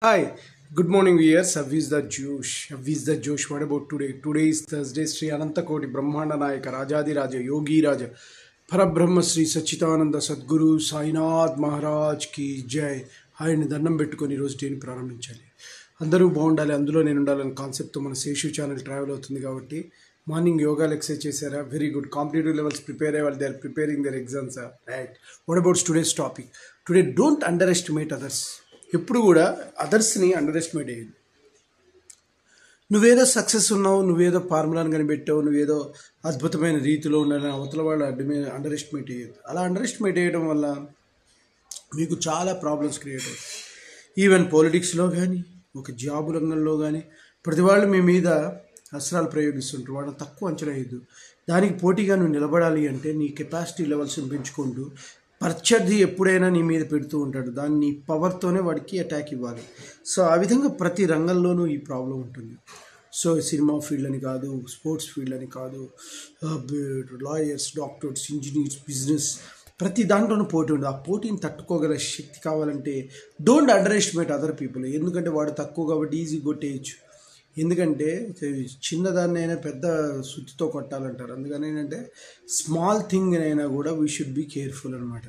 Hi, good morning, viewers. How is the Josh? How is the Josh? What about today? Today is Thursday. Sri Anantakoti Brahmanda Nayaka Rajadi Raja Yogi Raja Parabrahma Sri Sachitananda Sadguru Sainath Maharaj ki జై ఆయన దండం పెట్టుకొని ఈరోజు డేని ప్రారంభించాలి. అందరూ బాగుండాలి, అందులో నేను ఉండాలని కాన్సెప్ట్తో మన శేషు ఛానల్ ట్రావెల్ అవుతుంది. కాబట్టి మార్నింగ్ యోగాలు ఎక్సర్సైజ్ చేశారా? Very good. Competitive levels prepare అయ్యే వాళ్ళు they are preparing their exams. Right. What about today's topic? Today don't underestimate others. ఎప్పుడు కూడా అదర్స్ని అండర్ ఎస్టిమేట్ అయ్యేది. నువ్వేదో సక్సెస్ ఉన్నావు, నువ్వేదో ఫార్ములాను కనిపెట్టావు, నువ్వేదో అద్భుతమైన రీతిలో ఉండాలని అవతల వాళ్ళు అండర్ ఎస్టిమేట్ అయ్యేది. అలా అండర్ ఎస్టిమేట్ చేయడం వల్ల మీకు చాలా ప్రాబ్లమ్స్ క్రియేట్ అవుతాయి. ఈవెన్ పాలిటిక్స్లో కానీ, ఒక జాబ్ రంగంలో కానీ ప్రతి వాళ్ళు మీ మీద అస్త్రాలు ప్రయోగిస్తుంటారు. వాళ్ళని తక్కువ అంచనా వేయద్దు. దానికి పోటీగా నువ్వు నిలబడాలి అంటే నీ కెపాసిటీ లెవెల్స్ని పెంచుకుంటూ ప్రత్యర్థి ఎప్పుడైనా నీ మీద పెడుతూ ఉంటాడు. దాన్ని నీ పవర్తోనే వాడికి అటాక్ ఇవ్వాలి. సో ఆ విధంగా ప్రతి రంగంలోనూ ఈ ప్రాబ్లం ఉంటుంది. సో సినిమా ఫీల్డ్ అని కాదు, స్పోర్ట్స్ ఫీల్డ్ అని కాదు, లాయర్స్, డాక్టర్స్, ఇంజనీర్స్, బిజినెస్, ప్రతి దాంట్లోనూ పోటీ ఉంది. ఆ పోటీని తట్టుకోగల శక్తి కావాలంటే don't under estimate other people. ఎందుకంటే వాడు తక్కువ కాబట్టి ఈజీ కొట్టేయచ్చు. ఎందుకంటే చిన్నదాన్ని అయినా పెద్ద సుత్తితో కొట్టాలంటారు. అందుకని ఏంటంటే స్మాల్ థింగ్ అయినా కూడా వీ షుడ్ బీ కేర్ఫుల్ అనమాట.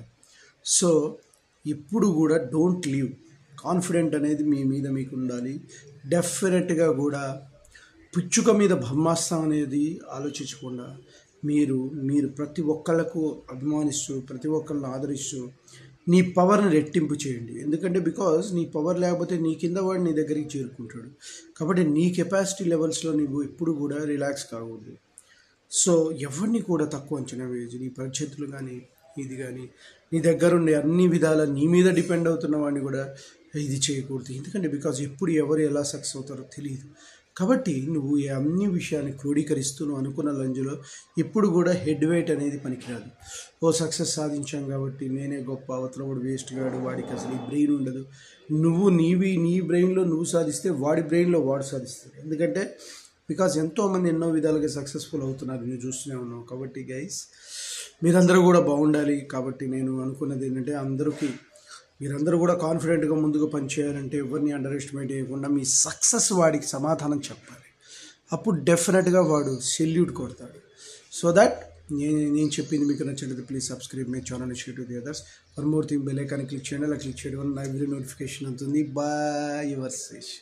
సో ఎప్పుడు కూడా డోంట్ లీవ్. కాన్ఫిడెంట్ అనేది మీ మీద మీకు ఉండాలి. డెఫినెట్గా కూడా పిచ్చుక మీద బ్రహ్మాస్త్రం అనేది ఆలోచించకుండా మీరు ప్రతి ఒక్కళ్ళకు అభిమానిస్తూ, ప్రతి ఒక్కళ్ళని ఆదరిస్తూ నీ పవర్ని రెట్టింపు చేయండి. ఎందుకంటే బికాజ్ నీ పవర్ లేకపోతే నీ కింద వాడు నీ దగ్గరికి చేరుకుంటాడు. కాబట్టి నీ కెపాసిటీ లెవెల్స్లో నువ్వు ఎప్పుడు కూడా రిలాక్స్ కాకూడదు. సో ఎవరిని కూడా తక్కువ అంచనా వేయదు. నీ పరిస్థితులు కానీ, ఇది కానీ, నీ దగ్గరుండే అన్ని విధాల నీ మీద డిపెండ్ అవుతున్న వాడిని కూడా ఇది చేయకూడదు. ఎందుకంటే బికాజ్ ఎప్పుడు ఎవరు ఎలా సక్సెస్ అవుతారో తెలియదు. కాబట్టి నువ్వు ఈ అన్ని విషయాన్ని క్రోడీకరిస్తూ నువ్వు అనుకున్న లంజులో ఎప్పుడు కూడా హెడ్ వెయిట్ అనేది పనికిరాదు. సక్సెస్ సాధించాం కాబట్టి నేనే గొప్ప, అవతల వాడు వేస్ట్ గాడు, వాడికి అసలు ఈ బ్రెయిన్ ఉండదు. నువ్వు నీ బ్రెయిన్లో నువ్వు సాధిస్తే వాడి బ్రెయిన్లో వాడు సాధిస్తాడు. ఎందుకంటే బికాజ్ ఎంతోమంది ఎన్నో విధాలుగా సక్సెస్ఫుల్ అవుతున్నారు, నువ్వు చూస్తూనే ఉన్నావు. కాబట్టి గైస్ మీరందరూ కూడా బాగుండాలి. కాబట్టి నేను అనుకున్నది ఏంటంటే మీరందరూ కూడా కాన్ఫిడెంట్గా ముందుకు పనిచేయాలంటే ఎవరిని అండర్ ఎస్టిమేట్ చేయకుండా మీ సక్సెస్ వాడికి సమాధానం చెప్పాలి. అప్పుడు డెఫినెట్గా వాడు సెల్యూట్ కొడతాడు. సో దట్ నేను చెప్పింది మీకు నచ్చినట్లయితే please subscribe my channel, share to the others. One more thing, bell icon click చేయండి. అలా క్లిక్ చేయడం వల్ల నా వీడియో నోటిఫికేషన్ అవుతుంది. Bye, your Sesh.